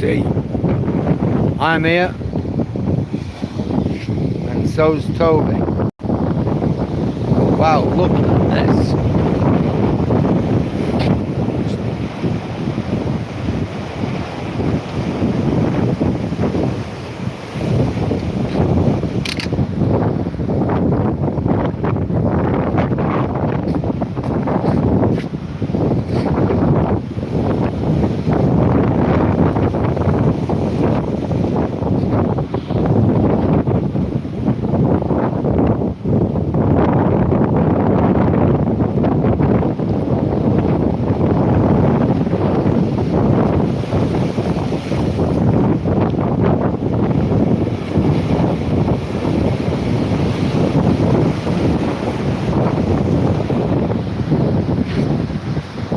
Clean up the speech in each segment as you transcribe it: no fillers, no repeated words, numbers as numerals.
see. I'm here, and so's Toby. Wow, look at this.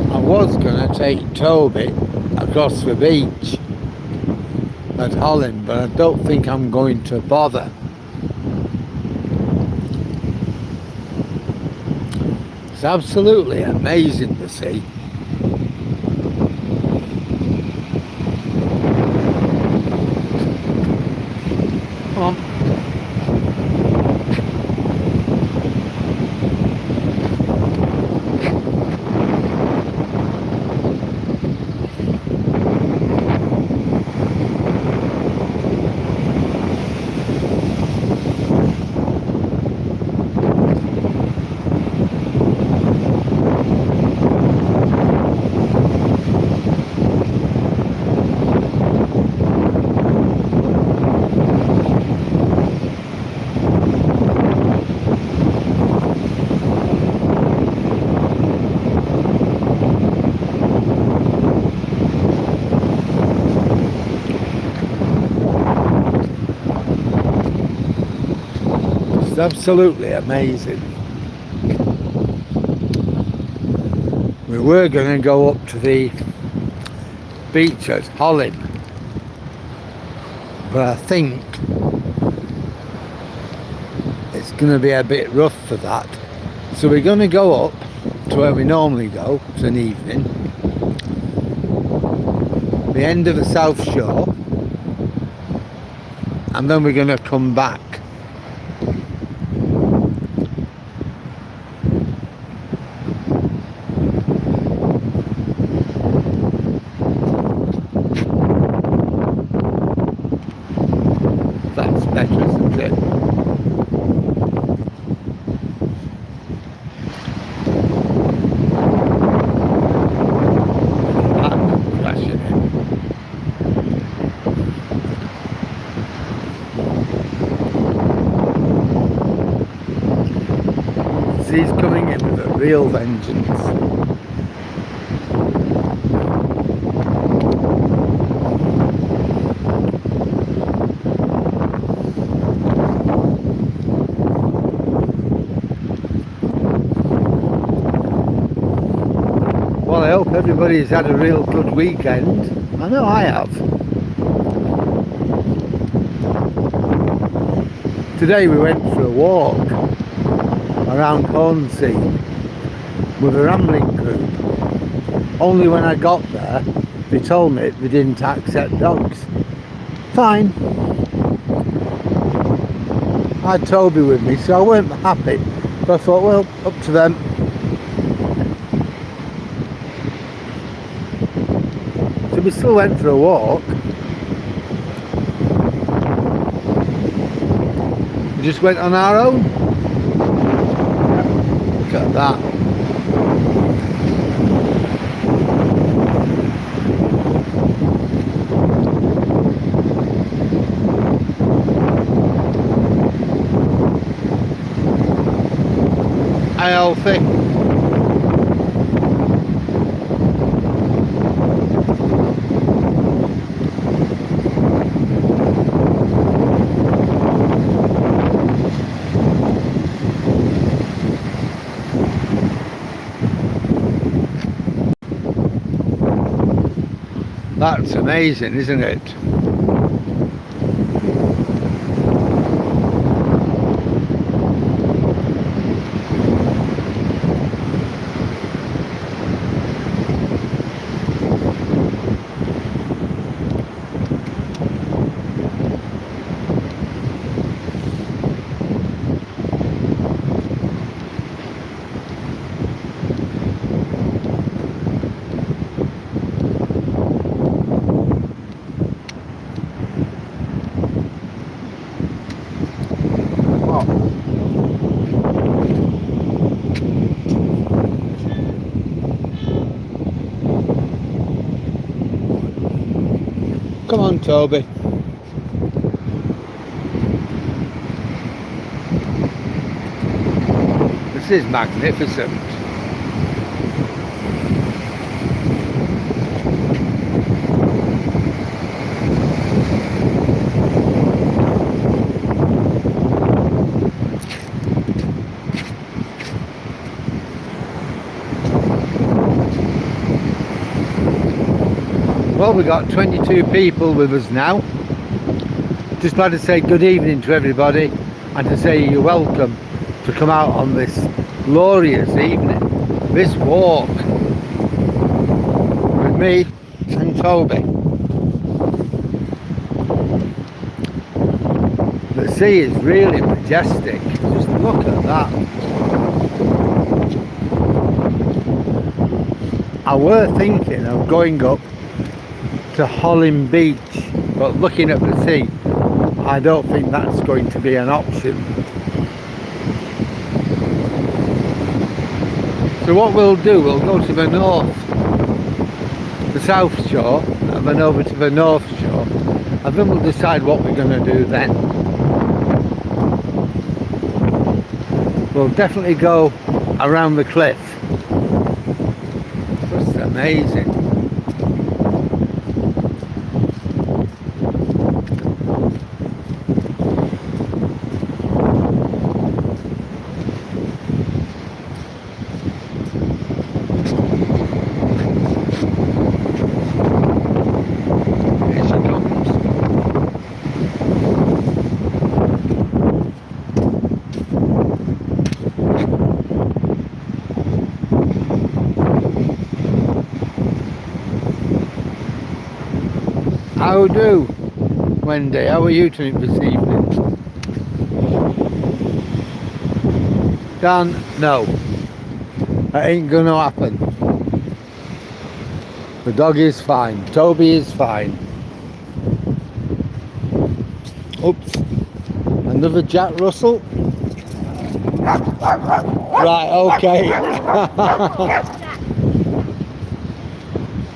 I was going to take Toby across the beach at Holland, but I don't think I'm going to bother. It's absolutely amazing to see. Come on. It's absolutely amazing. We were going to go up to the beach at Holland, but I think it's going to be a bit rough for that. So we're going to go up to where we normally go. It's an evening. The end of the South Shore, and then we're going to come back. That's better, isn't it? That crashing in. He's coming in with a real vengeance. Well, I hope everybody's had a real good weekend. I know I have. Today we went for a walk around Withernsea with a rambling group. Only when I got there, they told me they didn't accept dogs. Fine. I had Toby with me, so I weren't happy. But I thought, well, up to them. So we still went for a walk. We just went on our own. Look at that. Hi, Alfie. That's amazing, isn't it? Come on, Toby. This is magnificent. Well, we've got 22 people with us now. Just like to say good evening to everybody and to say you're welcome to come out on this glorious evening, this walk with me and Toby. The sea is really majestic. Just look at that. I were thinking of going up to Holland Beach, but looking at the sea, I don't think that's going to be an option. So what we'll do, we'll go to the north, the south shore, and then over to the north shore, and then we'll decide what we're going to do then. We'll definitely go around the cliff. Just amazing. How do, Wendy? How are you doing this evening? Dan, no. That ain't gonna happen. The dog is fine. Toby is fine. Oops. Another Jack Russell? Right, okay.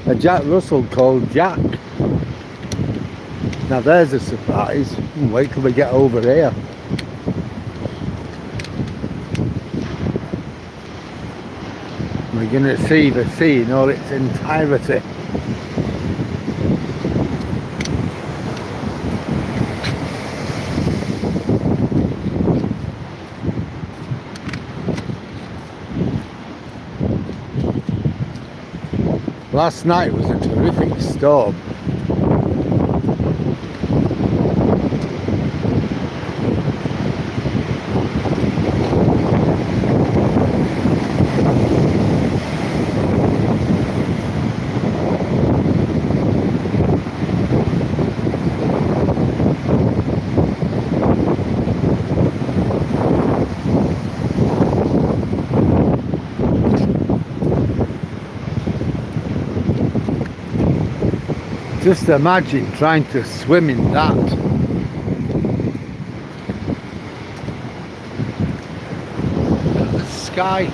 A Jack Russell called Jack. Now there's a surprise. Wait till we get over here. We're going to see the sea in all its entirety. Last night was a terrific storm. Just imagine trying to swim in that. Look at the sky.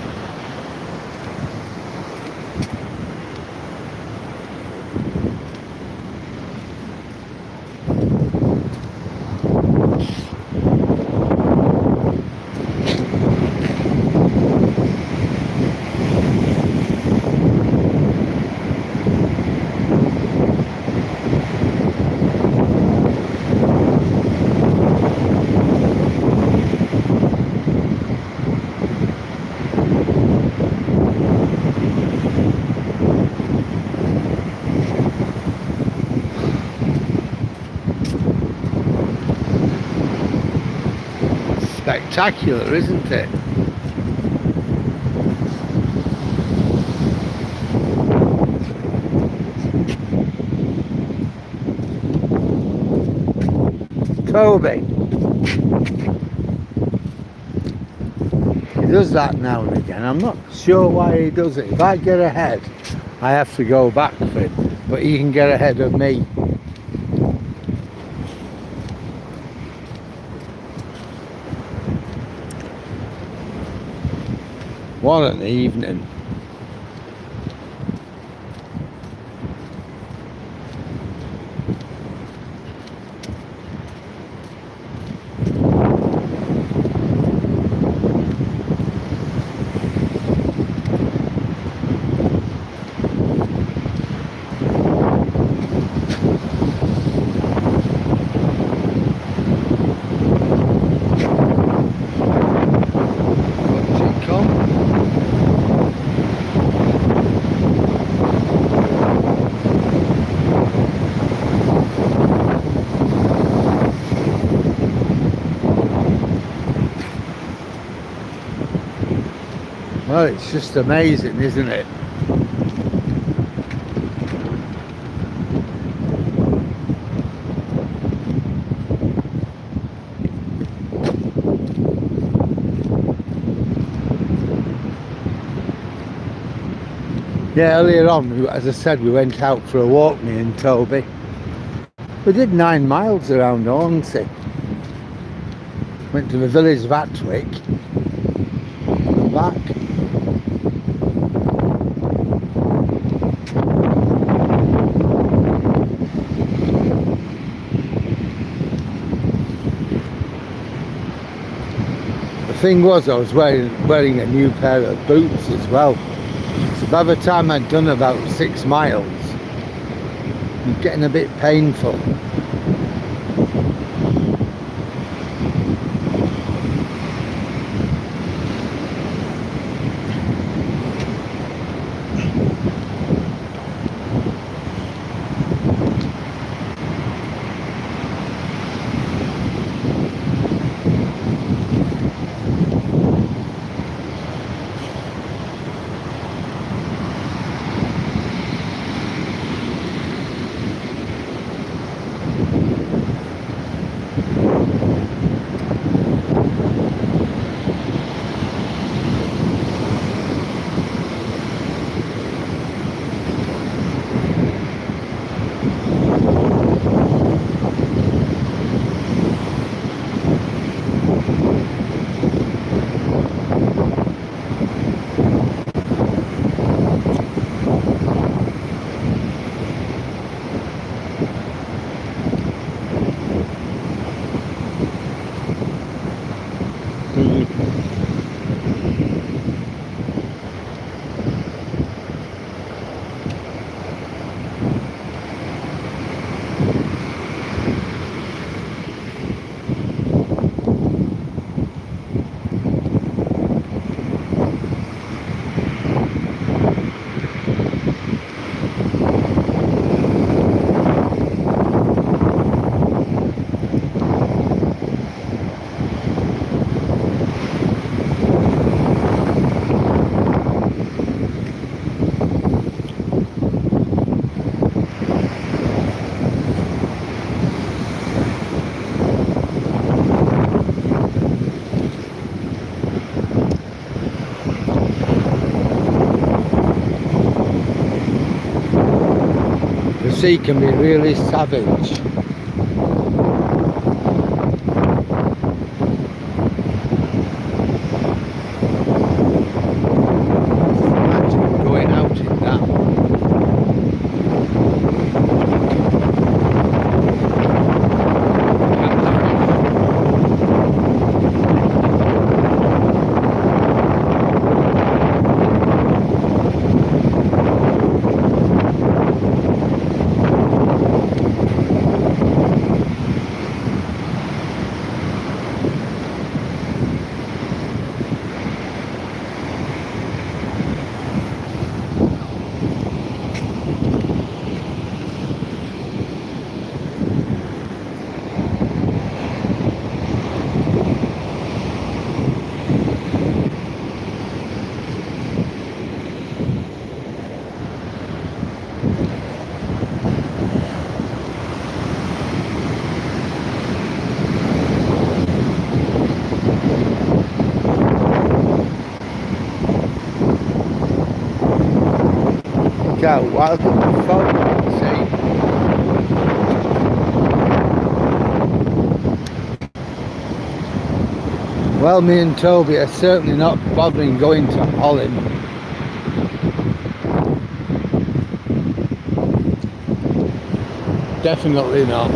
Spectacular, isn't it? Toby. He does that now and again. I'm not sure why he does it. If I get ahead, I have to go back for him. But he can get ahead of me. What an evening. Well, it's just amazing, isn't it? Yeah, earlier on, as I said, we went out for a walk, me and Toby. We did 9 miles around Hornsey. Went to the village of Atwick and back. The thing was, I was wearing a new pair of boots as well. So by the time I'd done about 6 miles, it was getting a bit painful. The sea can be really savage. Imagine going out in that. Go, wild phone, see? Well, me and Toby are certainly not bothering going to Holland. Definitely not.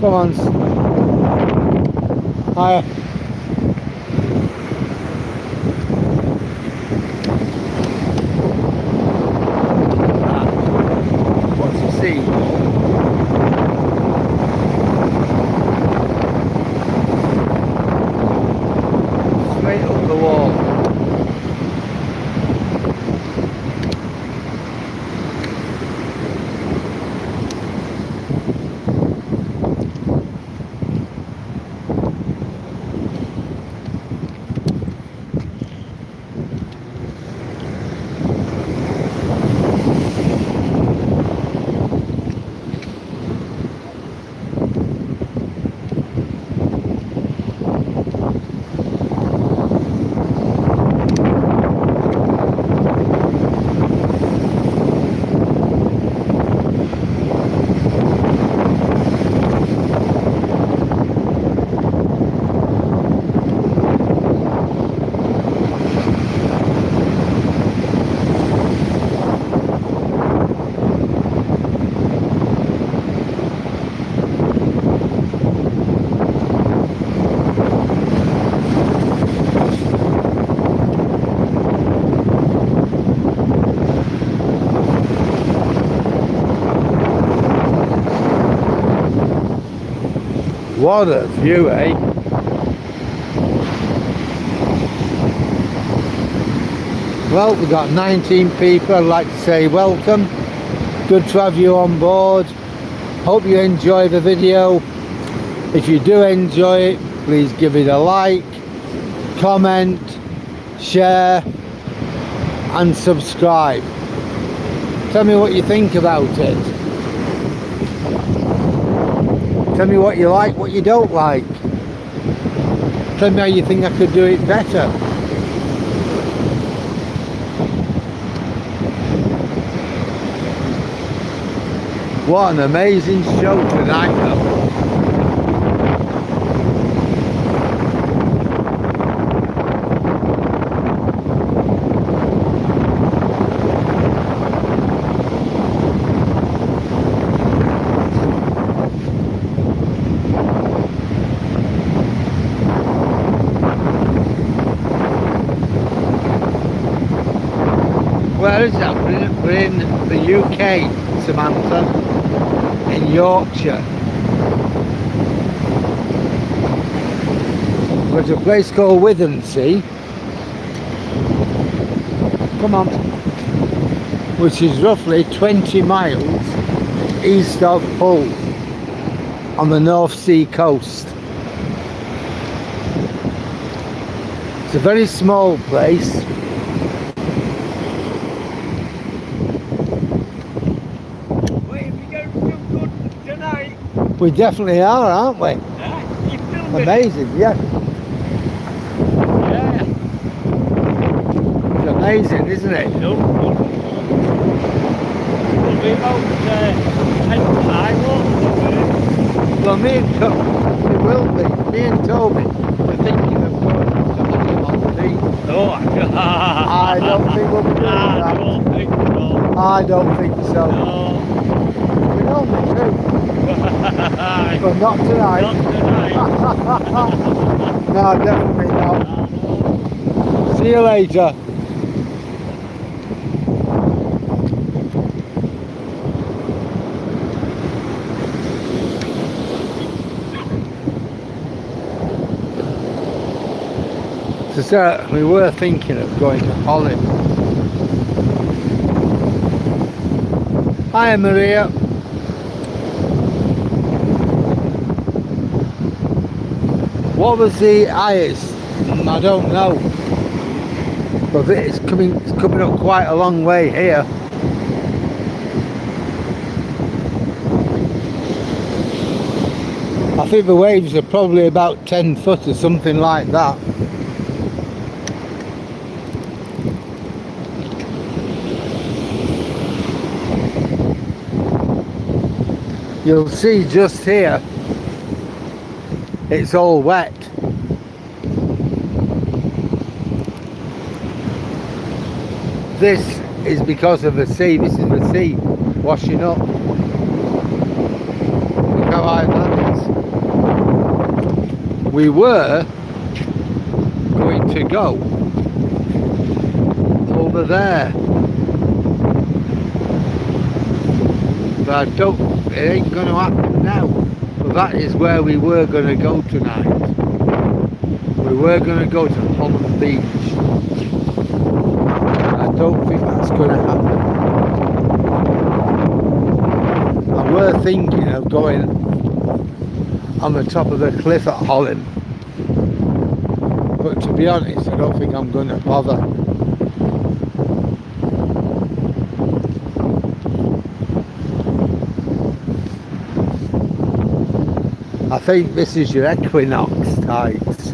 Come on. Hi. What's the sea? Straight up the wall. What a view, eh? Well, we've got 19 people. I'd like to say welcome. Good to have you on board. Hope you enjoy the video. If you do enjoy it, please give it a like, comment, share and subscribe. Tell me what you think about it. Tell me what you like, what you don't like. Tell me how you think I could do it better. What an amazing show tonight though. Where is that? We're in the UK, Samantha, in Yorkshire. There's a place called Withernsea. Come on. Which is roughly 20 miles east of Hull on the North Sea coast. It's a very small place. We definitely are, aren't we? Yeah, you filmed Amazing, yeah. Yeah. It's amazing, isn't it? No. We'll be about 10 won't Well, me and Toby were thinking of going to Holland on the beach. No, I don't think we'll be doing that. I don't think so. I don't think so. No. We normally do. But not tonight. Not tonight. No, definitely not. See you later. So we were thinking of going to Holland. Hi Maria. What was the highest? I don't know. But it's coming up quite a long way here. I think the waves are probably about 10 foot or something like that. You'll see just here, it's all wet. This is because of the sea. This is the sea washing up. Look how high that is. we were going to go over there, but I don't, it ain't going to happen now. But that is where we were going to go tonight. We were going to go to Holland Beach. I don't think that's going to happen. I were thinking of going on the top of the cliff at Holland, but to be honest, I don't think I'm going to bother. I think this is your equinox tides.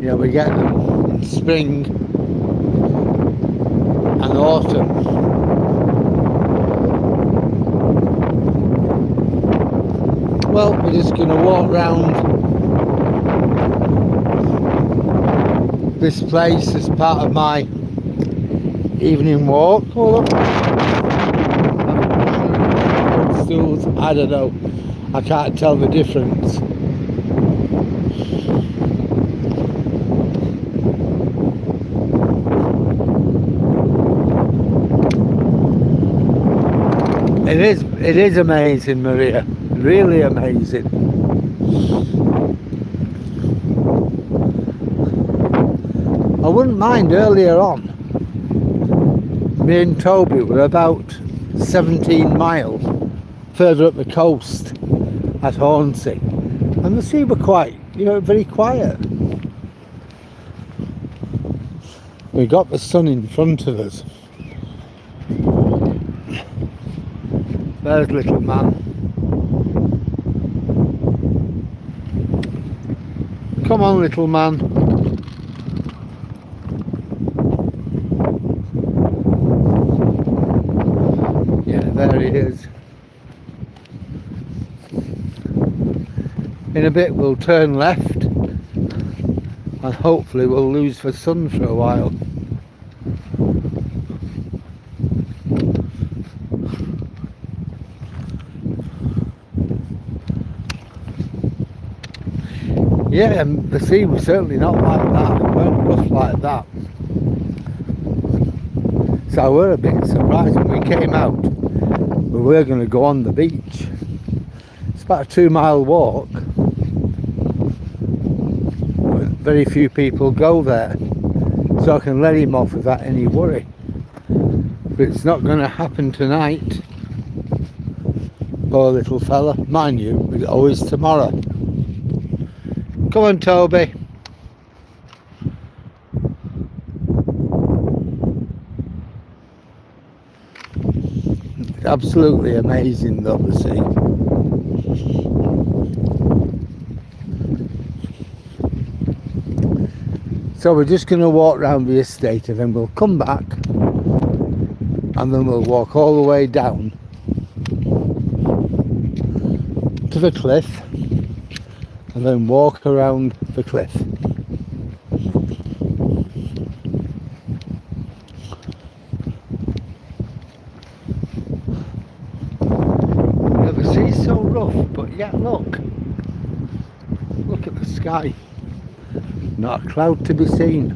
Yeah, we get them in spring and autumn. Well, we're just going to walk round this place as part of my evening walk. Oh, look. Stools, I don't know, I can't tell the difference. It is amazing, Maria, really amazing. I wouldn't mind earlier on, me and Toby were about 17 miles further up the coast at Withernsea, and the sea were quite, very quiet. We got the sun in front of us. There's little man. Come on, little man. Yeah, there he is. In a bit we'll turn left and hopefully we'll lose the sun for a while. Yeah, the sea was certainly not like that. It weren't rough like that. So I were a bit surprised when we came out. We were going to go on the beach. It's about a 2-mile walk. But very few people go there. So I can let him off without any worry. But it's not going to happen tonight. Poor little fella. Mind you, it's always tomorrow. Come on, Toby. Absolutely amazing though, the sea. So we're just going to walk around the estate and then we'll come back and then we'll walk all the way down to the cliff and then walk around the cliff. Now the sea's so rough, but yet look at the sky, not a cloud to be seen.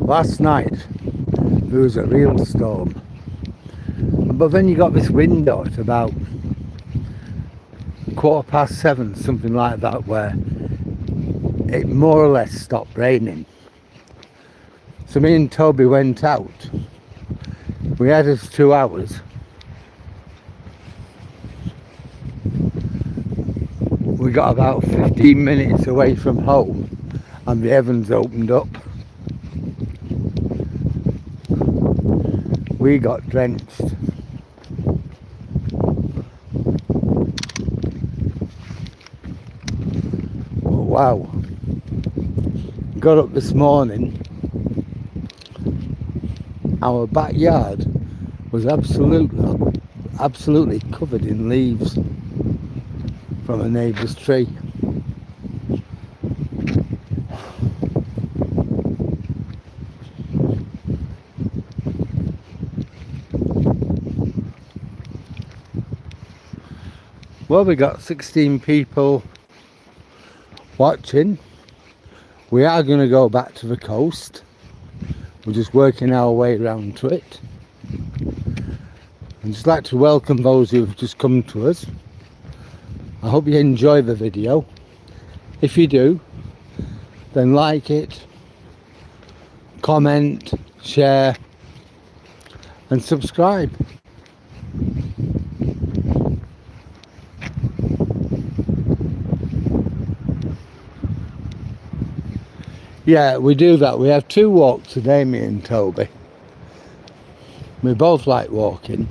Last night there was a real storm, but then you got this window at about 7:15, something like that, where it more or less stopped raining. So me and Toby went out. We had us 2 hours. We got about 15 minutes away from home and the heavens opened up. We got drenched. Oh, wow. Got up this morning. Our backyard was absolutely covered in leaves from a neighbour's tree. Well, we got 16 people watching. We are going to go back to the coast. We're just working our way around to it. I'd just like to welcome those who've just come to us. I hope you enjoy the video. If you do, then like it, comment, share and subscribe. Yeah, we do that. We have 2 walks today, me and Toby. We both like walking.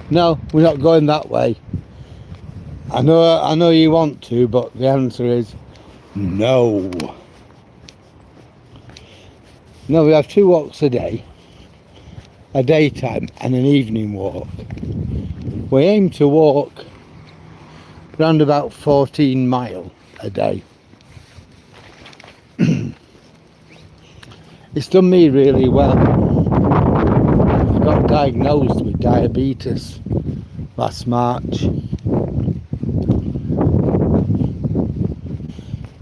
No, we're not going that way. I know you want to, but the answer is no. No, we have 2 walks a day. A daytime and an evening walk. We aim to walk around about 14 mile a day. It's done me really well. I got diagnosed with diabetes last March.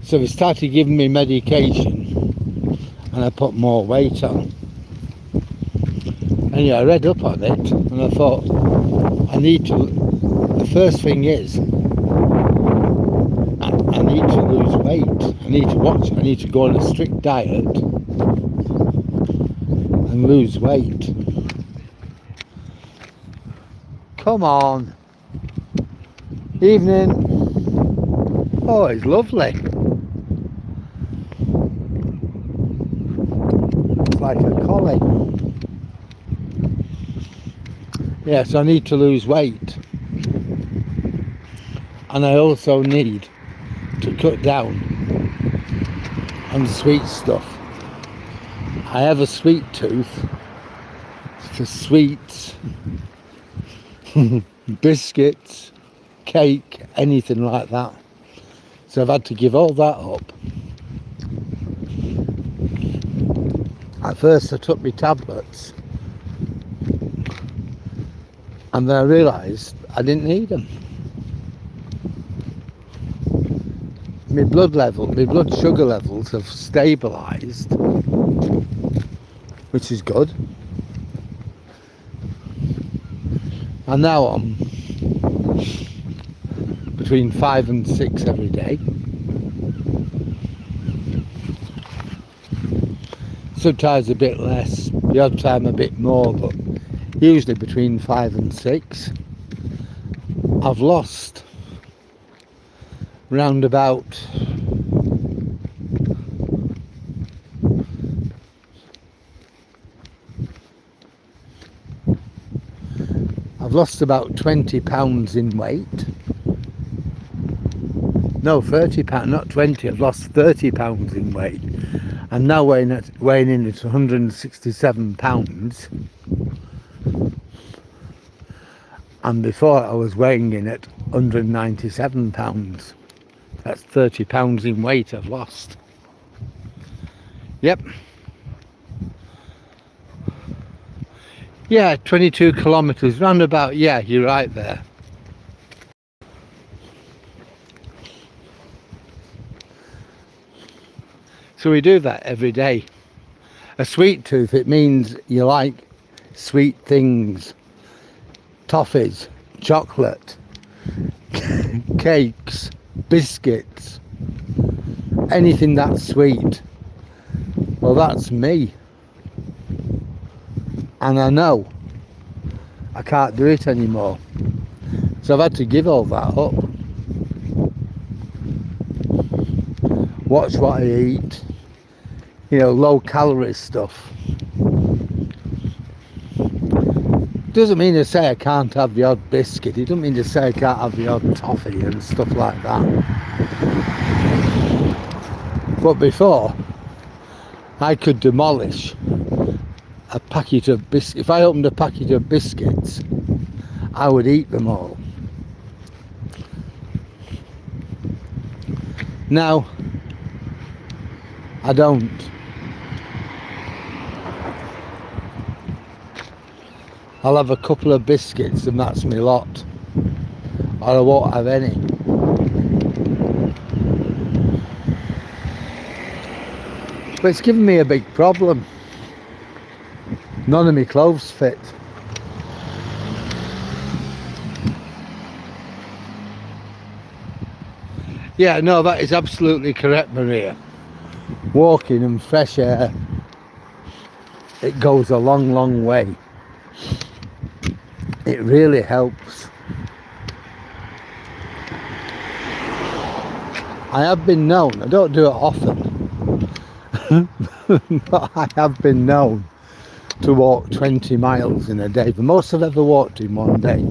So they started giving me medication and I put more weight on. Anyway, I read up on it and I thought the first thing is I need to lose weight. I need to go on a strict diet and lose weight. Come on. Evening. Oh, it's lovely. It's like a collie. Yes, I need to lose weight. And I also need to cut down on sweet stuff. I have a sweet tooth for sweets, biscuits, cake, anything like that. So I've had to give all that up. At first I took my tablets and then I realised I didn't need them. My blood sugar levels have stabilised, which is good. And now I'm between 5 and 6 every day. Sometimes a bit less, the odd time a bit more, but usually between 5 and 6. I've lost round about about 20 pounds in weight. No, 30 pounds, not 20. I've lost 30 pounds in weight. I'm now weighing in at 167 pounds. And before I was weighing in at 197 pounds. That's 30 pounds in weight I've lost. Yep. Yeah, 22 kilometres, round about, yeah, you're right there. So we do that every day. A sweet tooth, it means you like sweet things. Toffees, chocolate, cakes, biscuits, anything that's sweet. Well, that's me. And I know I can't do it anymore. So I've had to give all that up. Watch what I eat. You know, low calorie stuff. Doesn't mean to say I can't have the odd biscuit. It doesn't mean to say I can't have the odd toffee and stuff like that. But before, I could demolish a packet of biscuits. If I opened a packet of biscuits, I would eat them all. Now, I don't. I'll have a couple of biscuits and that's my lot. or I won't have any. But it's given me a big problem. None of my clothes fit. Yeah, no, that is absolutely correct, Maria. Walking and fresh air, it goes a long, long way. It really helps. I have been known, I don't do it often, but I have been known to walk 20 miles in a day. The most I've ever walked in one day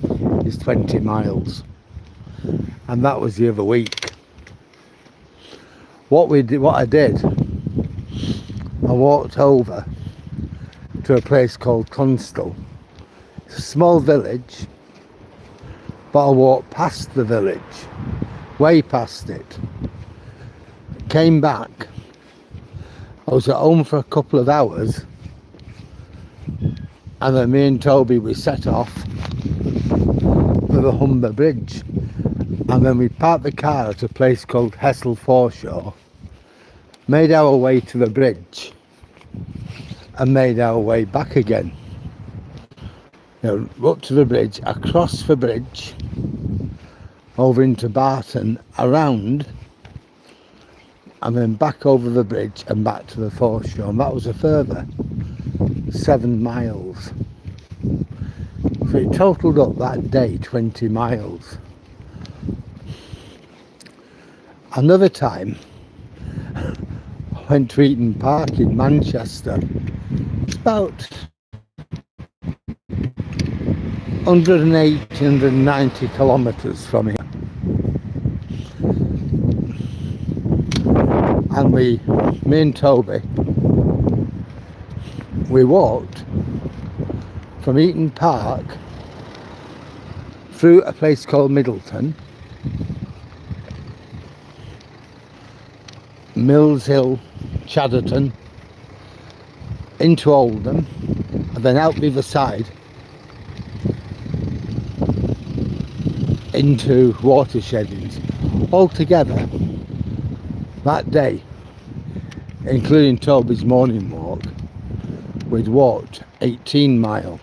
is 20 miles. And that was the other week. What I did, I walked over to a place called Tunstall. It's a small village, but I walked past the village, way past it. Came back. I was at home for a couple of hours, and then me and Toby, we set off for the Humber Bridge, and then we parked the car at a place called Hessel Foreshore, made our way to the bridge, and made our way back again. You know, up to the bridge, across the bridge, over into Barton, around, and then back over the bridge and back to the foreshore, and that was a further 7 miles. So it totalled up that day 20 miles. Another time, I went to Eaton Park in Manchester. It's about 180, 190 kilometres from here. And me and Toby, we walked from Eaton Park through a place called Middleton, Mills Hill, Chadderton, into Oldham, and then out the other side into Watersheddings. Altogether, that day, including Toby's morning walk, we'd walked 18 mile.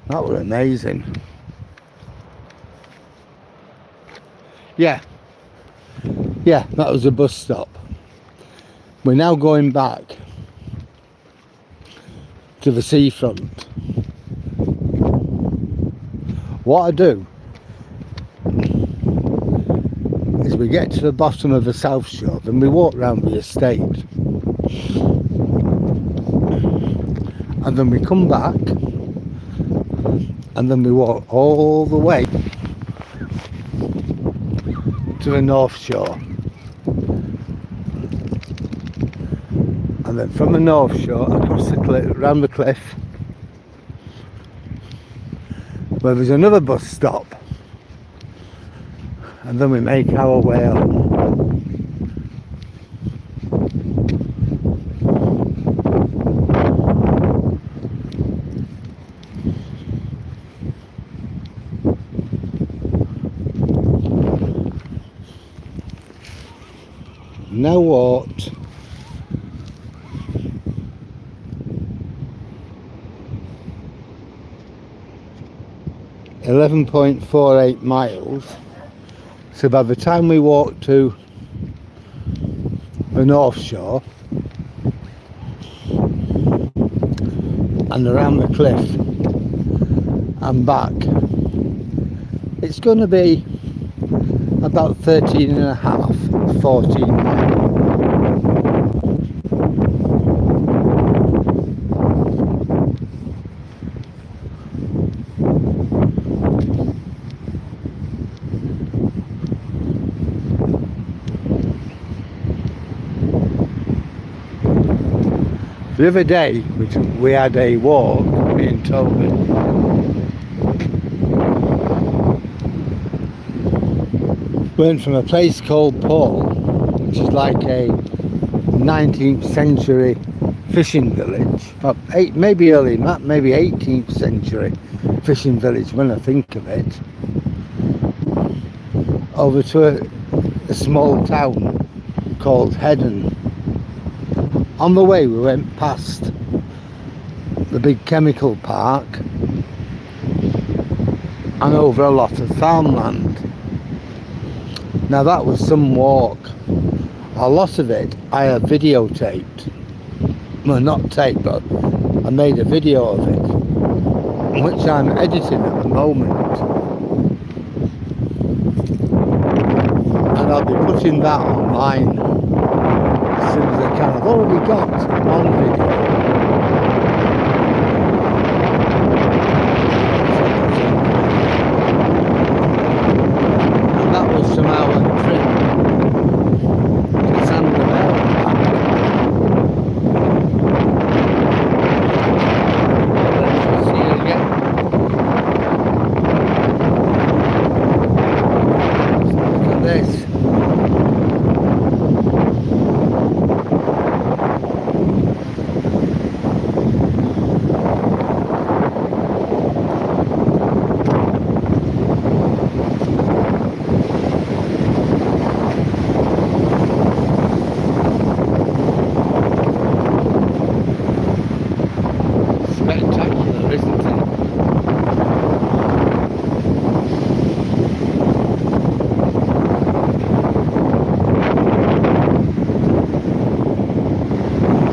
That was amazing. Yeah, that was a bus stop. We're now going back to the seafront. What I do is we get to the bottom of the South Shore, then we walk round the estate, and then we come back, and then we walk all the way to the North Shore, and then from the North Shore across the cliff, round the cliff, where there's another bus stop, and then we make our way home. Now what? 11.48 miles. So by the time we walk to the North Shore and around the cliff and back, it's going to be about 13 and a half, 14 miles. The other day, we had a walk, me and Toby. Went from a place called Paul, which is like a 19th century fishing village, maybe early, maybe 18th century fishing village when I think of it, over to a small town called Heddon. On the way we went past the big chemical park and over a lot of farmland. Now that was some walk. A lot of it I have videotaped. Well, not taped, but I made a video of it, which I'm editing at the moment. And I'll be putting that online as soon as I can. I've already got one video. And that was from our trip to Sandoval. See you again. Look at this. Spectacular, isn't it?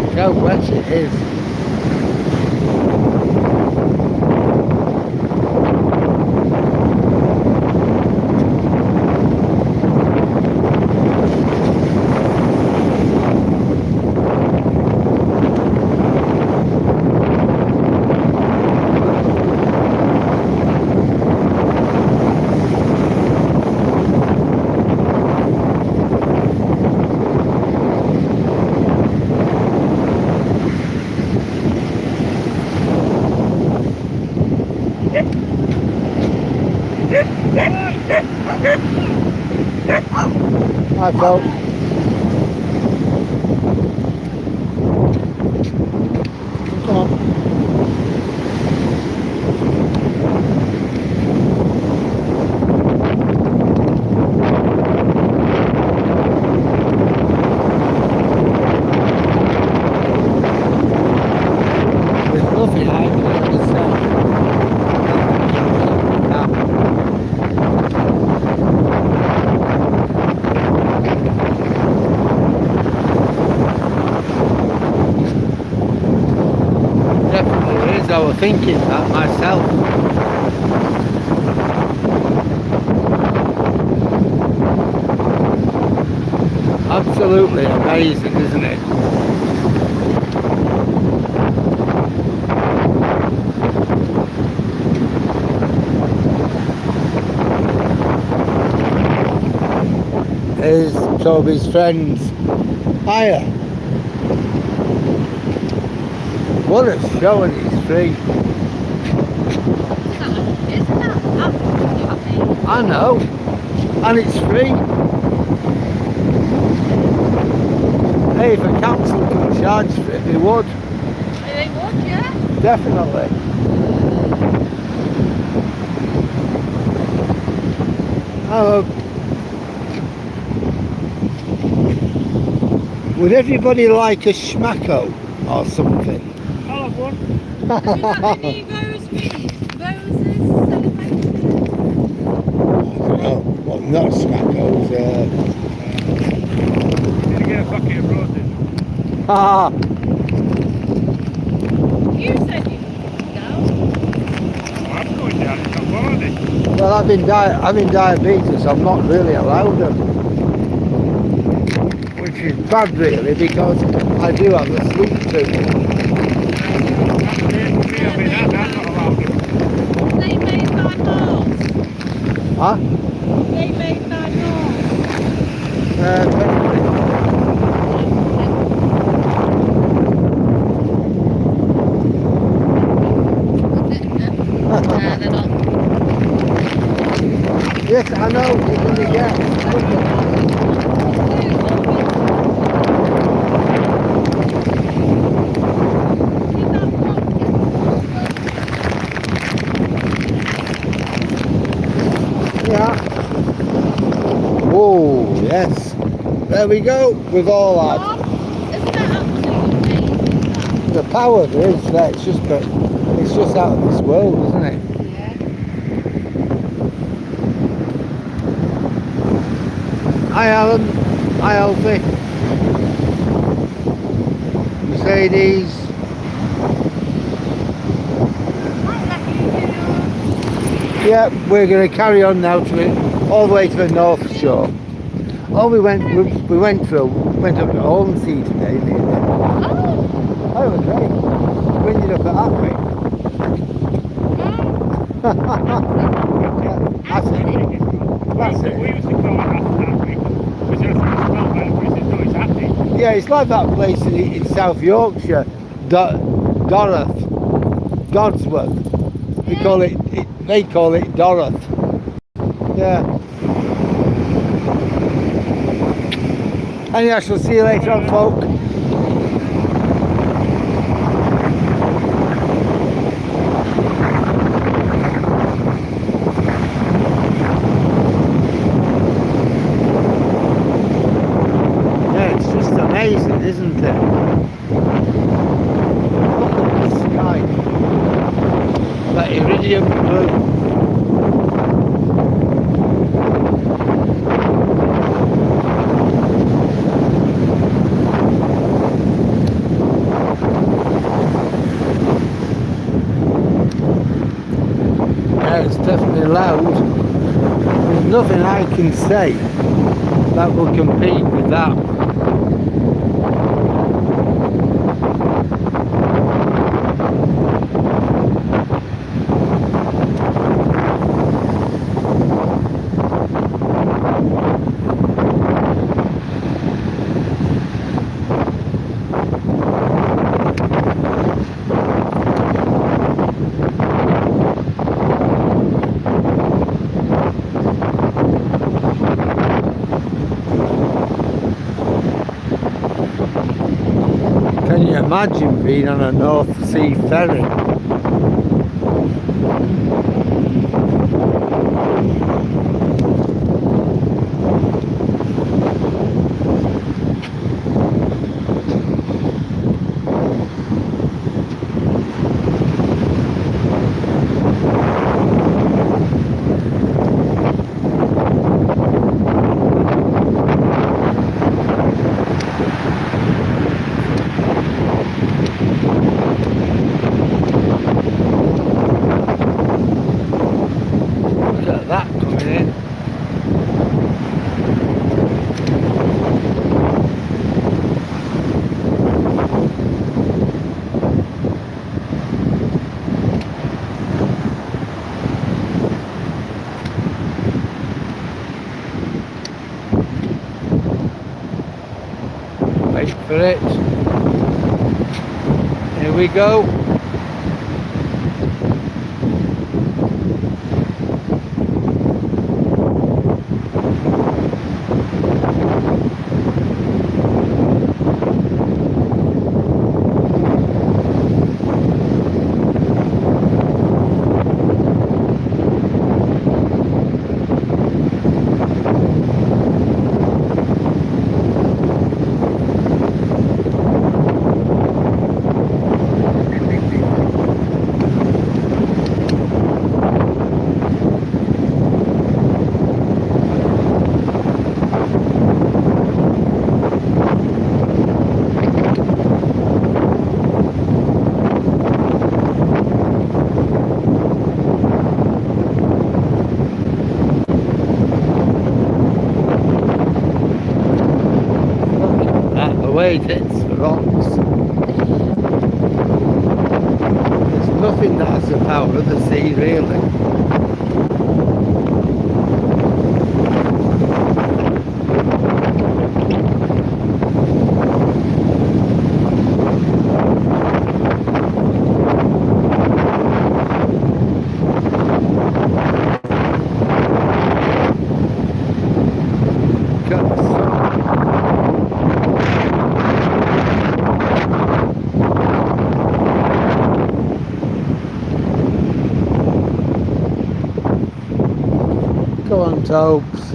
Look how wet it is. I felt come on. It's lovely hiking in the sun. Definitely is. I was thinking that myself. Absolutely amazing, isn't it? Here's Toby's friends. Hiya. What a show, and it's free. I know, and it's free. Hey, if a council could charge for it, they would. They would, yeah. Definitely. Oh, would everybody like a schmacko or something? I'll have one. Have you got any roses celebrating? Oh, well, not schmackos. Gonna get a bucket of roses. Ah, You said you could go. I'm going down in some morning. well, having diabetes, I'm not really allowed them. Which is bad, really, because I do have a sweet tooth. They made my nose. Huh? They made my nose. Definitely. They're not. Yes, I know. You're going to get. There we go, we've all had. Mom, isn't that absolutely amazing? The power there is there, it's just out of this world, isn't it? Yeah. Hi Alan, hi Alfie. Mercedes. Yeah, we're going to carry on now to it, all the way to the North Shore. Oh, we went up to Withernsea today, didn't we? Oh, Oh, it was great. We ended up at Atwick. That's it. That's it. We used to call it Atwick, which I think it's spelled better, but it's no, it's Atwick. Yeah, it's like that place in South Yorkshire, Dodsworth. They call it Dorothy. Yeah. Anyway, I shall see you later on, folk. Yeah, it's just amazing, isn't it? Look at the sky. That iridium blue. Yeah, it's definitely loud. There's nothing I can say that will compete with that. Can you imagine being on a North Sea ferry? Look at that coming in. Wait for it. Here we go. The way it hits the rocks. There's nothing that has the power of the sea, really. Go on, Tobes.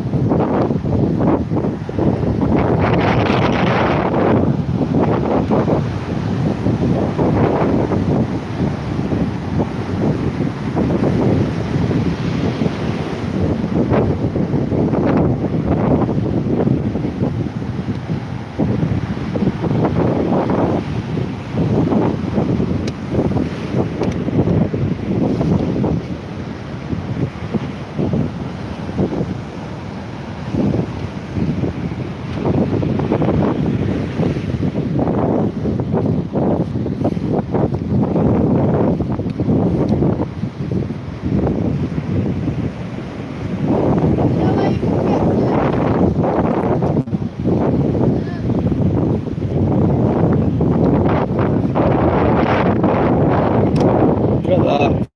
at that.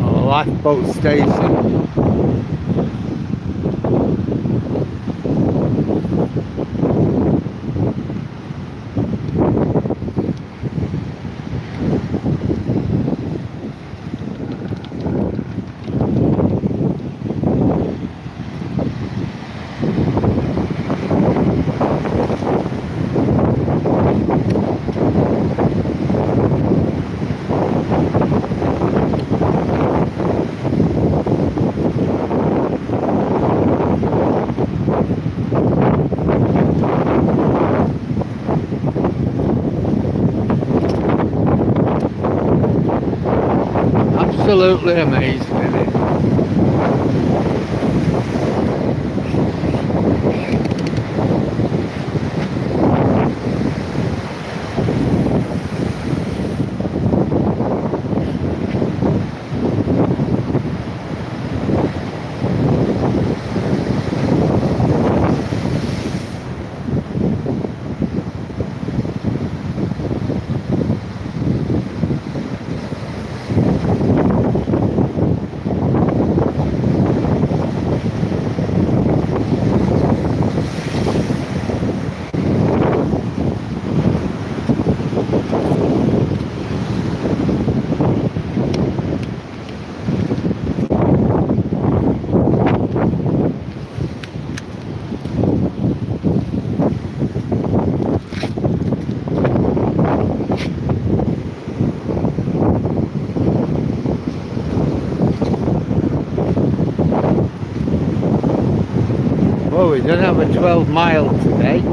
Oh, lifeboat station. Absolutely amazing, isn't it? Well, we don't have a 12 mile today.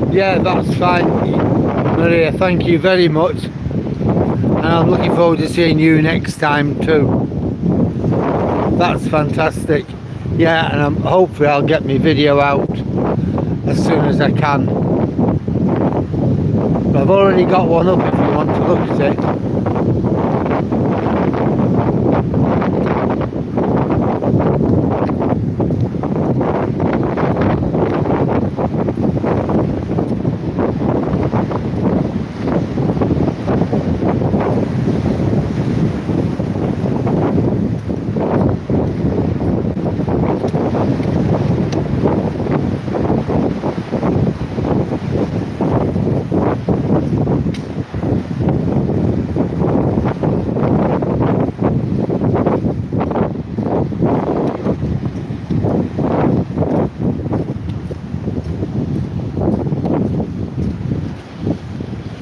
Yeah, that's fine, Maria, thank you very much, and I'm looking forward to seeing you next time too. That's fantastic. Yeah, and hopefully I'll get my video out as soon as I can. But I've already got one up if you want to look at it.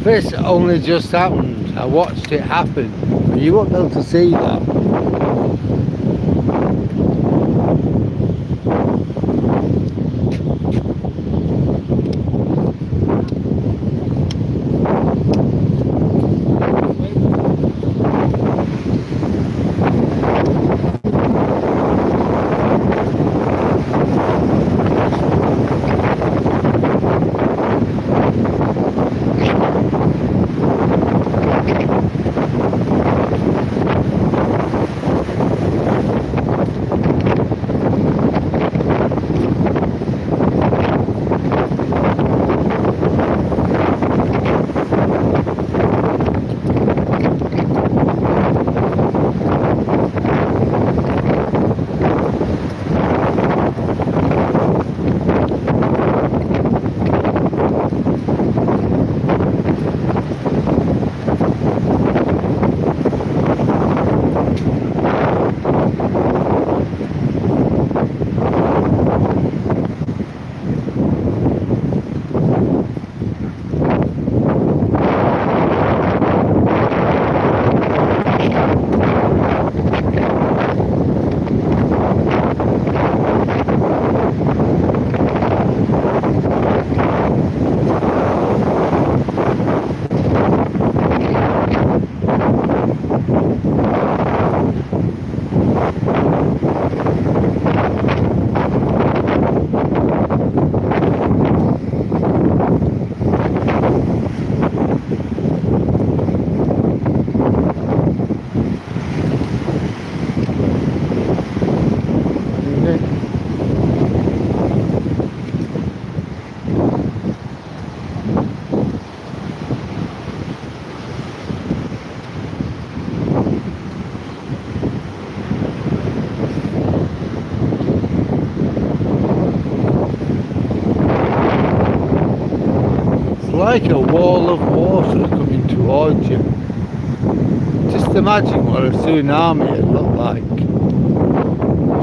This only just happened. I watched it happen. You won't be able to see that. towards you. Just imagine what a tsunami would look like.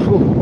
Phew.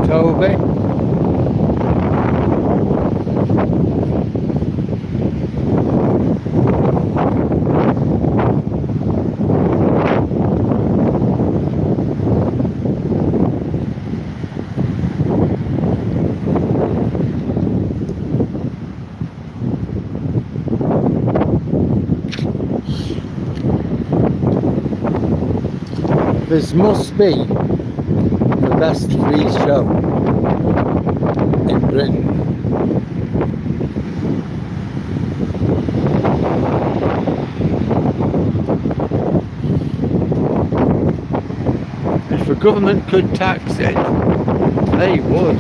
Toby. This must be the best free show in Britain. If the government could tax it, they would.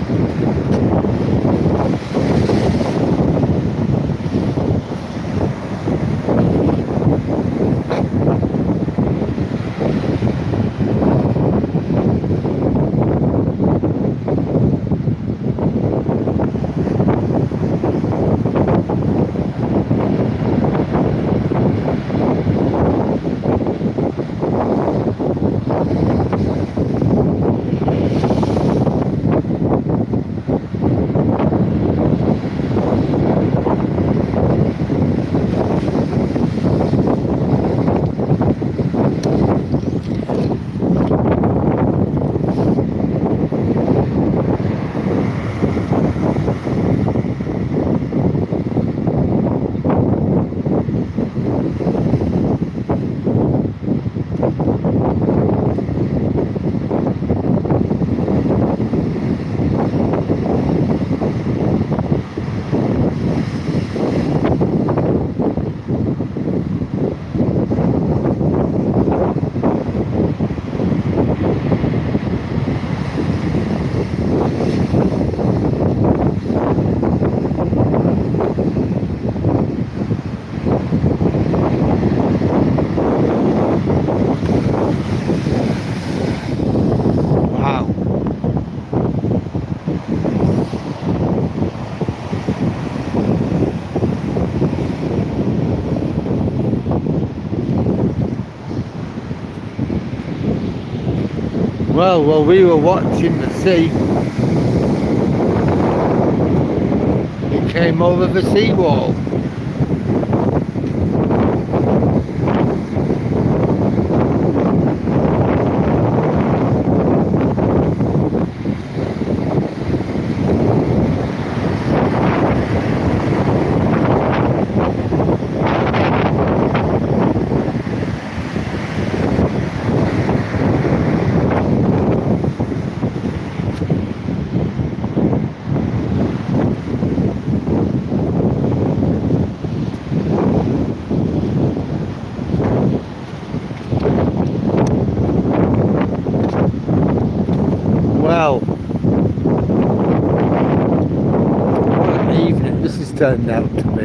Well, while we were watching the sea, it came over the seawall. Well, what an evening this has turned out to be.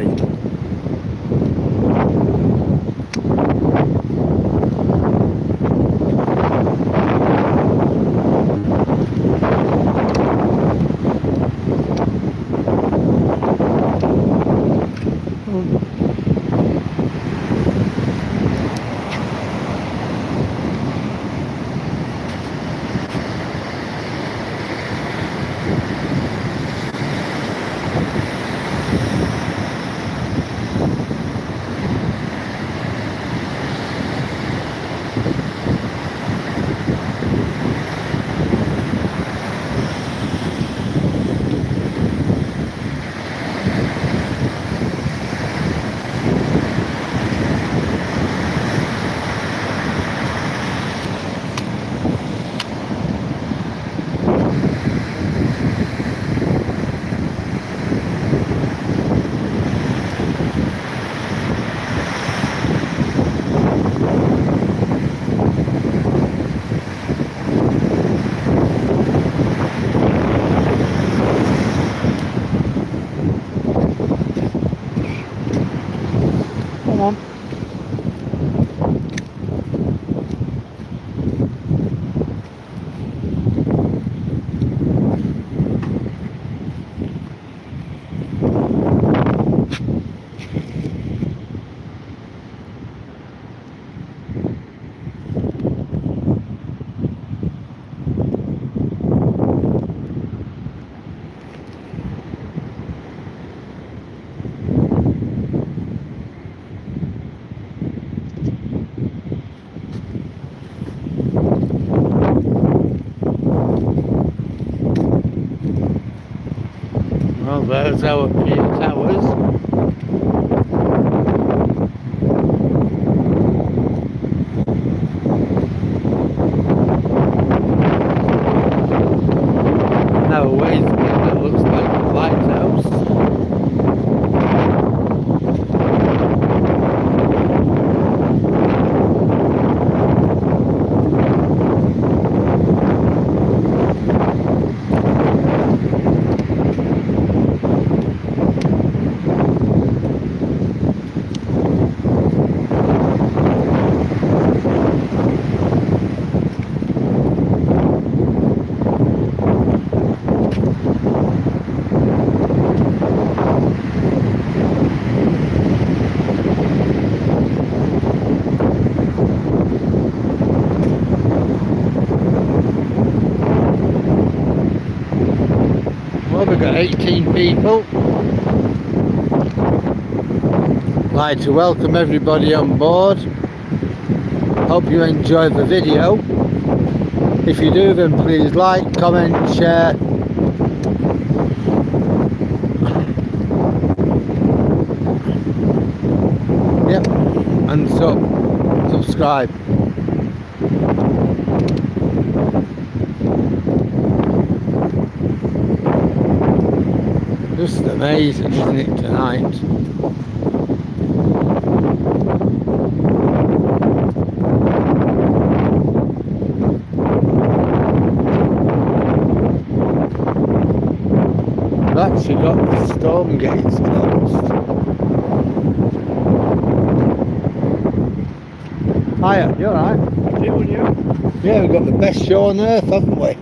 Come on. Well, there's our pier towers. Now ways that looks like a lighthouse. Well, we've got 18 people. I'd like to welcome everybody on board. Hope you enjoy the video. If you do, then please like, comment, share. Yep, and subscribe. Just amazing, isn't it, tonight? We've actually got the storm gates closed. Hiya, you alright? Yeah, we've got the best show on earth, haven't we?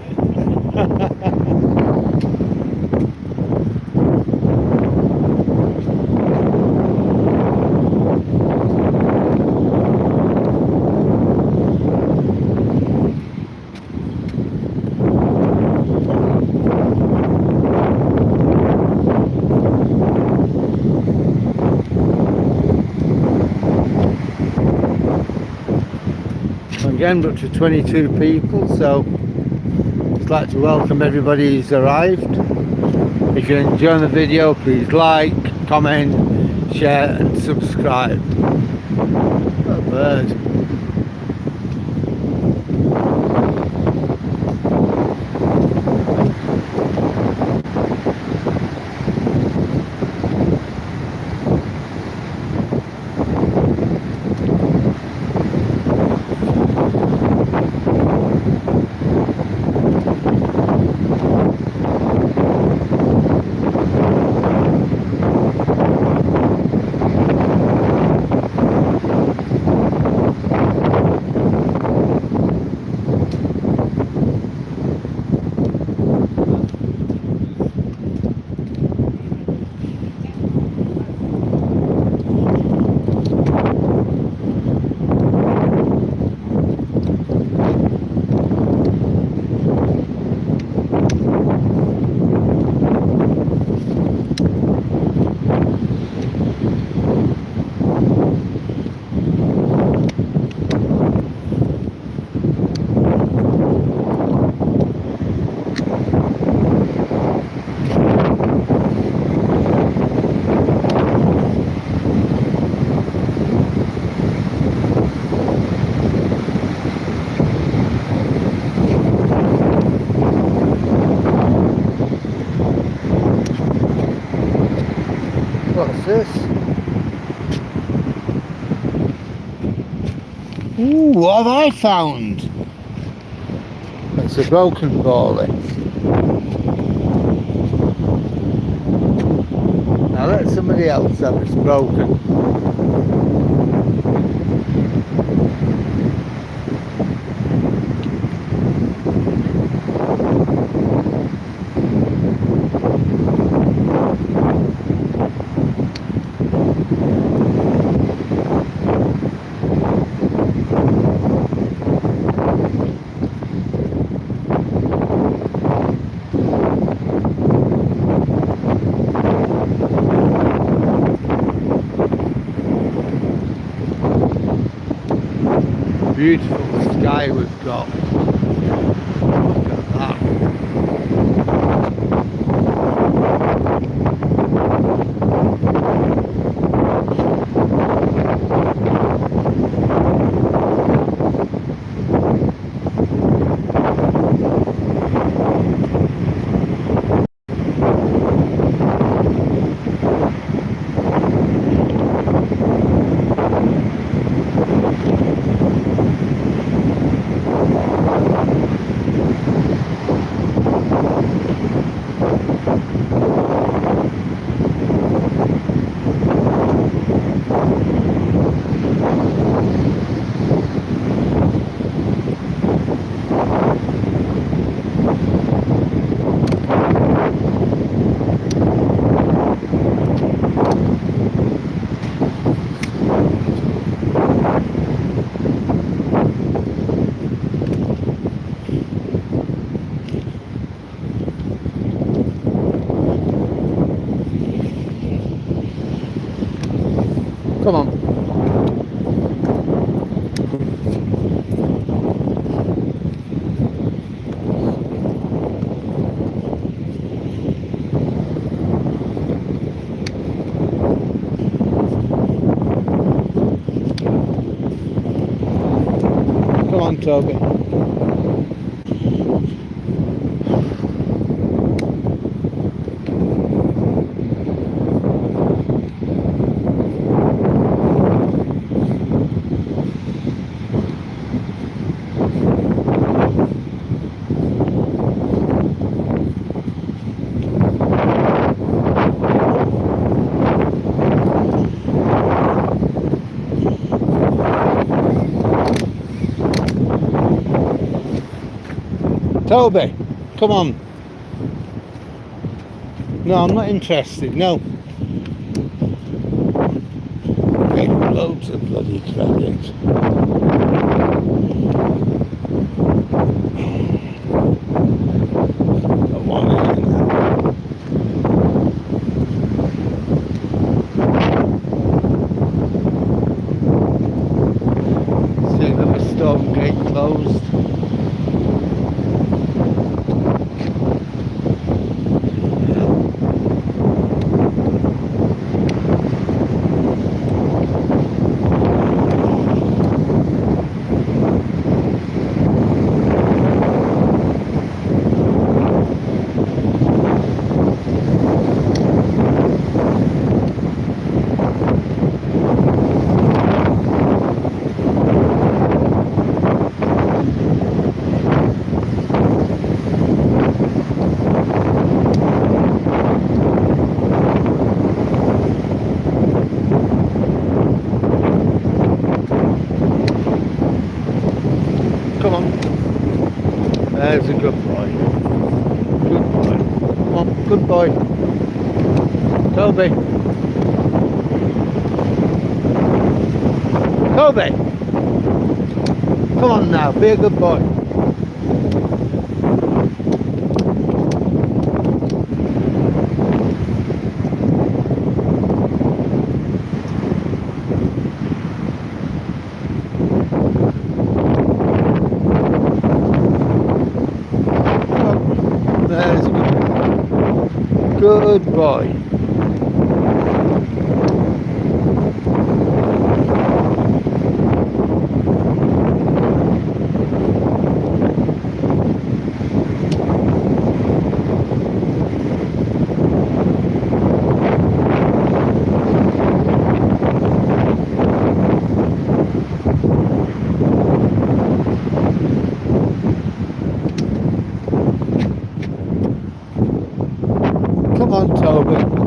Again, we're up to 22 people, so I'd like to welcome everybody who's arrived. If you're enjoying the video, please like, comment, share and subscribe. What a bird. What's this? Ooh, what have I found? It's a broken bowling. Now let's get somebody else that was broken. Beautiful sky we've got. Look at that. Come on. Come on, Toby. Toby, come on. No, I'm not interested, no. Make loads of bloody credit. Got one in there. See the storm gate closed. Come on. There's a good boy. Good boy. Come on, good boy. Toby. Toby. Come on now, be a good boy. There's a good boy. Come on, Toby.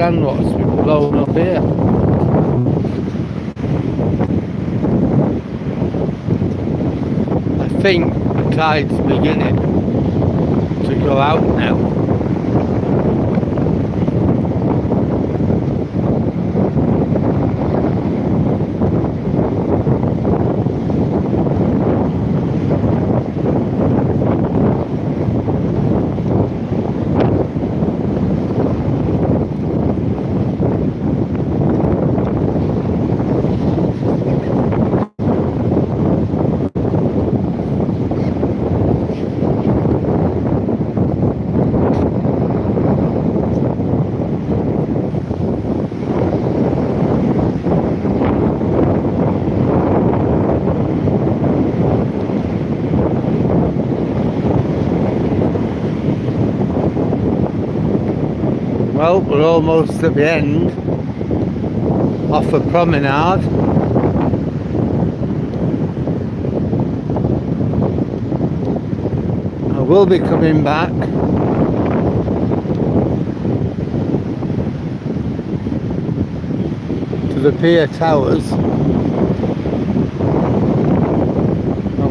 understand what's been blown up here. I think the tide's beginning to go out now. Well, we're almost at the end off the promenade. I will be coming back to the pier towers, and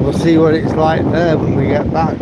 we'll see what it's like there when we get back.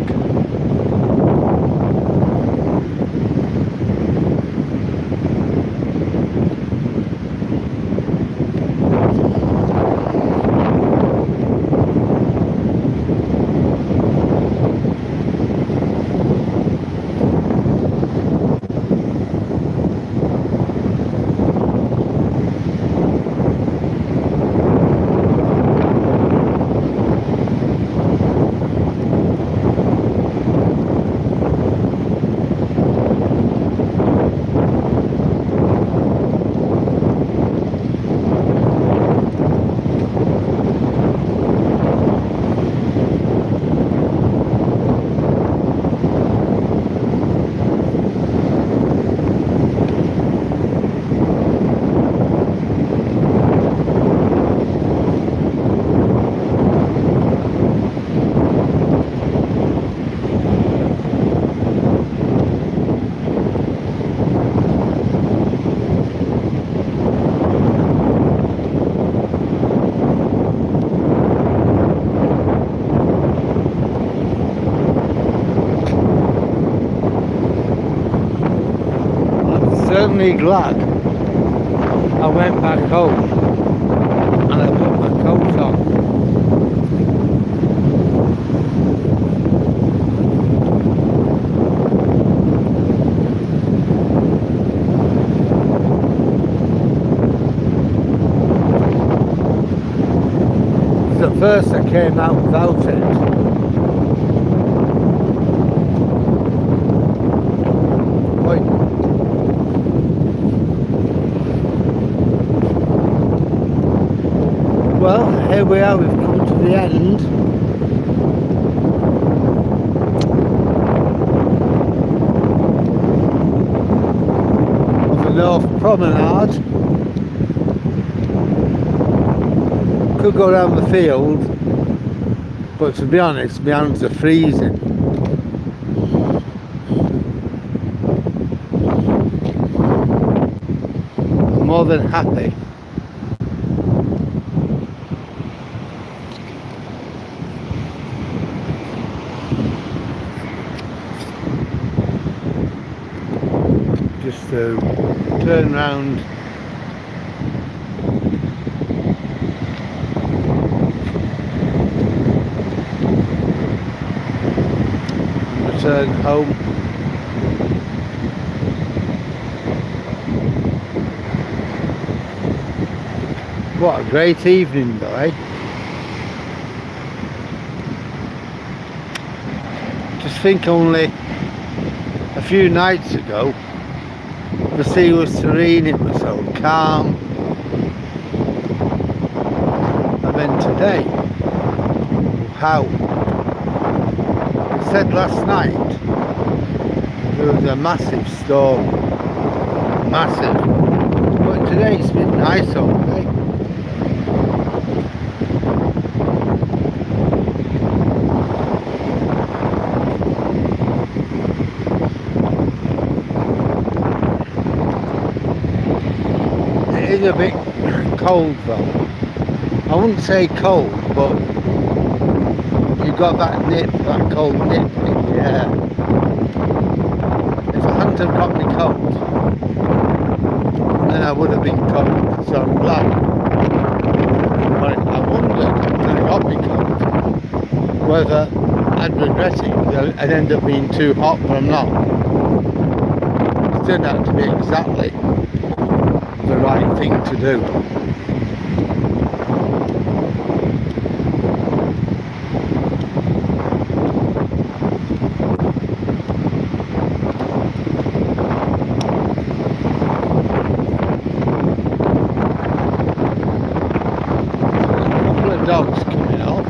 Certainly glad I went back home and I put my coat on. At first I came out without it. Well, here we are, we've come to the end. Of the North Promenade. Could go around the field, but to be honest, my hands are freezing. I'm more than happy just to turn round and return home. What a great evening though, eh? Just think, only a few nights ago the sea was serene, it was so calm, and then today, how? I said last night there was a massive storm, massive, but today it's been nice all day. is a bit cold though. I wouldn't say cold, but you've got that nip, that cold nip in the air. If I hadn't have got my coat, then I would have been cold, so I'm glad. But I wondered when I got my coat whether I'd regret it, because I'd end up being too hot, but I'm not. It turned out to be exactly the right thing to do. Dogs coming up,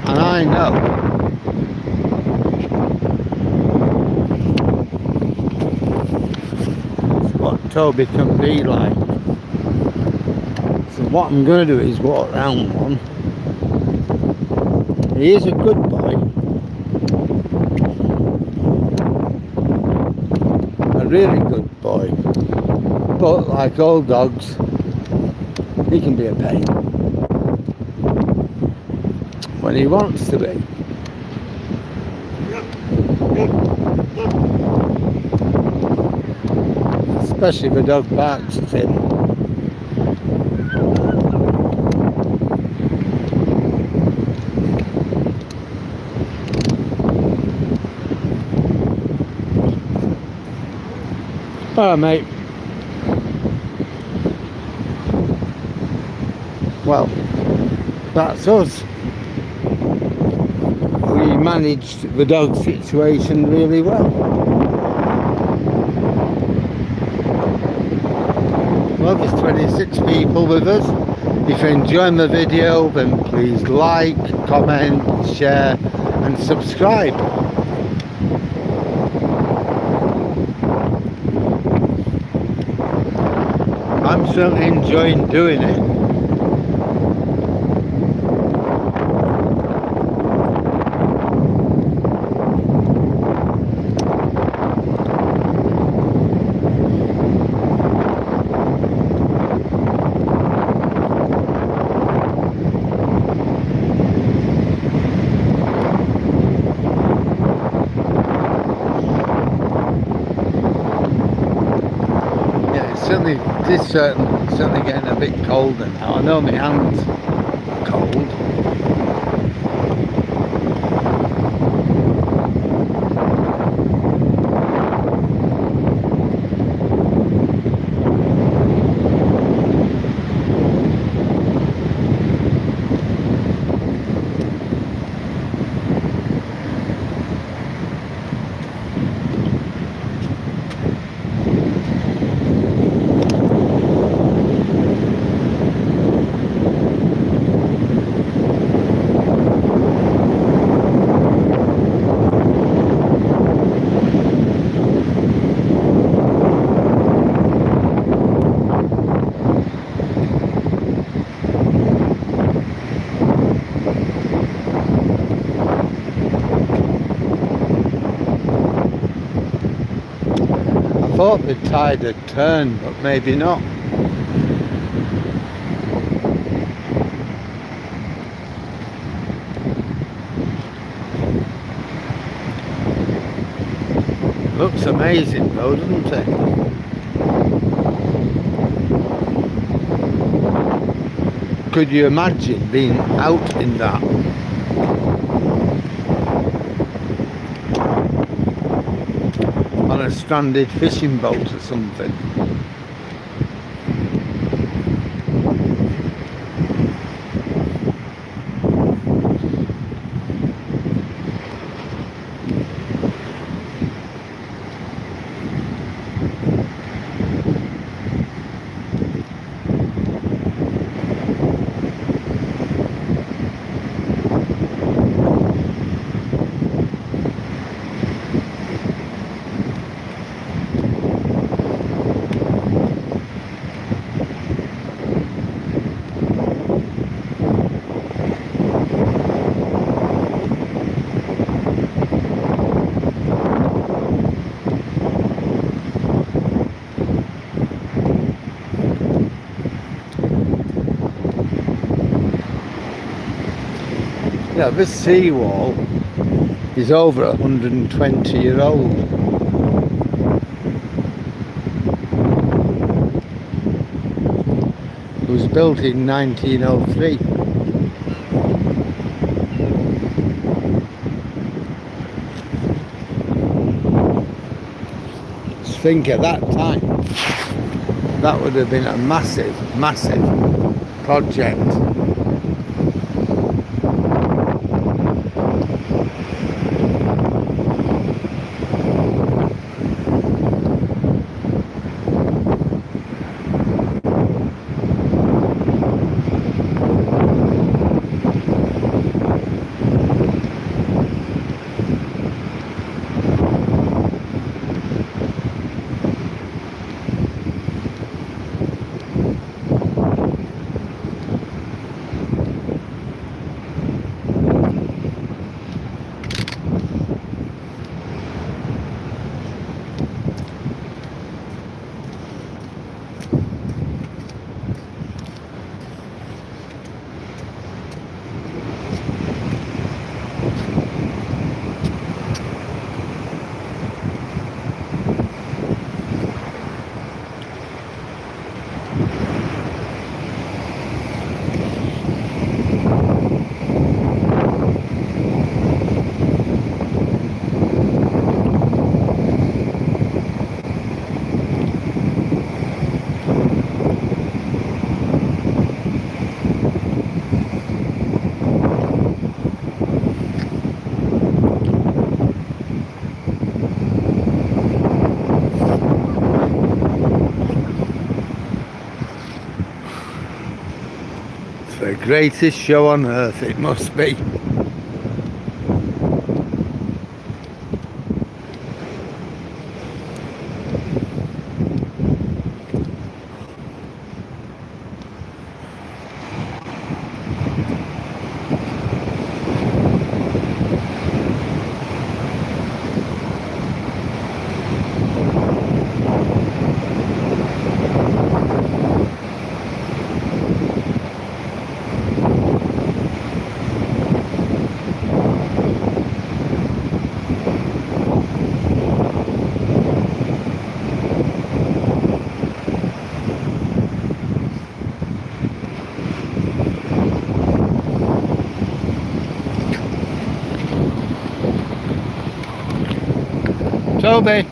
and I know what Toby can be like. So what I'm going to do is walk round one. He is a good boy, a really good boy, but like all dogs, he can be a pain when he wants to be. Especially if a dog barks at him. Alright, mate. Well, that's us. We managed the dog situation really well. Well, there's 26 people with us. If you're enjoying the video, then please like, comment, share and subscribe. I'm certainly enjoying doing it. It's certainly getting a bit colder now. I know my hands are cold. I thought the tide had turned, but maybe not. Looks amazing though, doesn't it? Could you imagine being out in that? On a stranded fishing boat or something. Yeah, this seawall is over 120-year-old. It was built in 1903. Just think at that time, that would have been a massive, massive project. The greatest show on earth, it must be. Toby.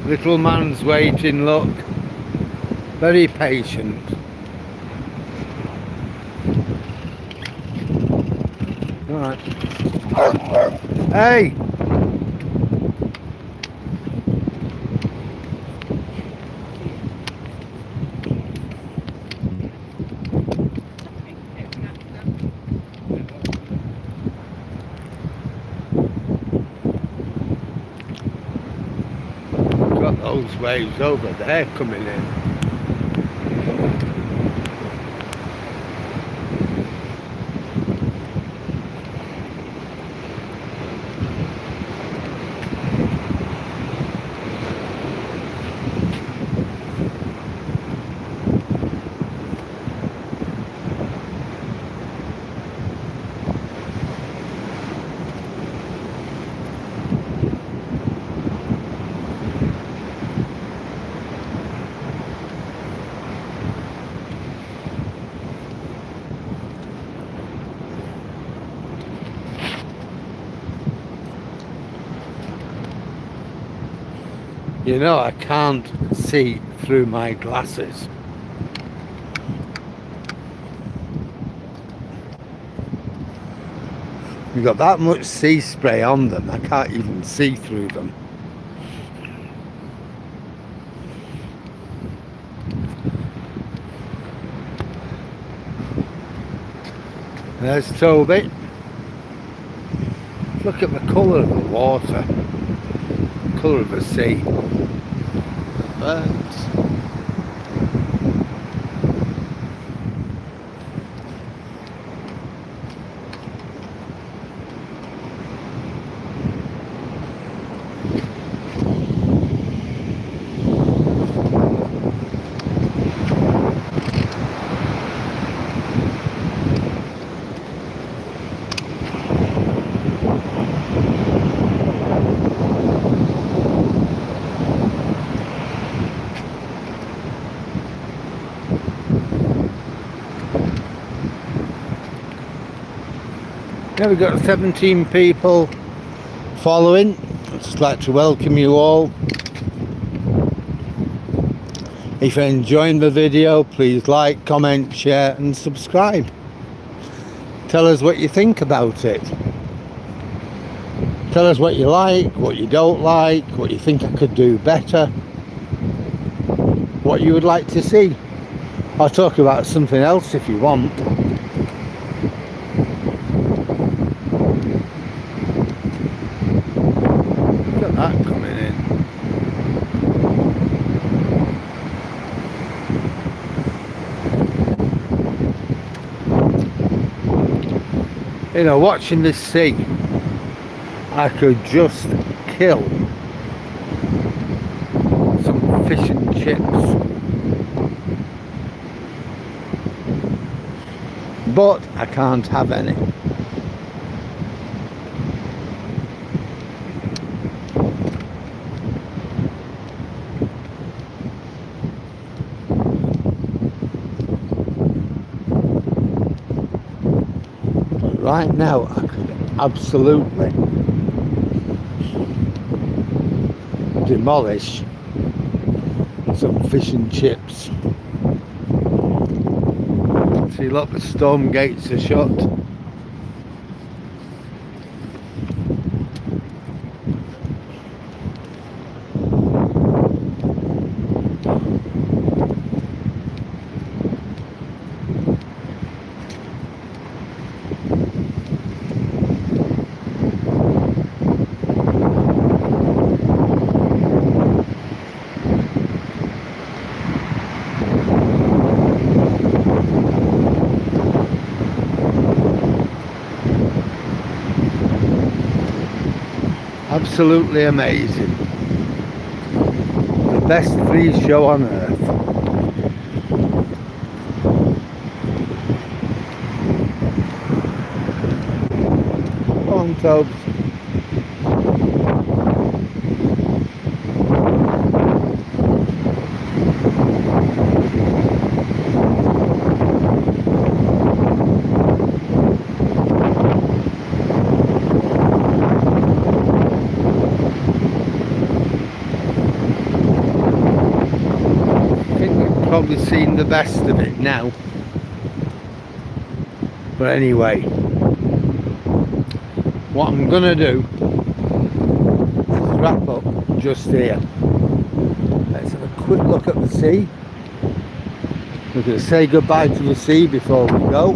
Little man's waiting, look. Very patient. Alright. Hey! Got those waves over there coming in. You know, I can't see through my glasses. You've got that much sea spray on them, I can't even see through them. There's Toby. Look at the colour of the water, colour of the sea. The birds. Now we've got 17 people following. I'd just like to welcome you all. If you're enjoying the video, please like, comment, share and subscribe. Tell us what you think about it. Tell us what you like, what you don't like, what you think I could do better, what you would like to see. I'll talk about something else if you want. Look at that coming in. You know, watching this sea, I could just kill some fish and chips. But I can't have any. But right now I could absolutely demolish some fish and chips. See, look, the storm gates are shut. Absolutely amazing. The best free show on earth. Come on, Tobes. Probably seen the best of it now, but anyway, what I'm gonna do is wrap up just here. Let's have a quick look at the sea. We're gonna say goodbye to the sea before we go.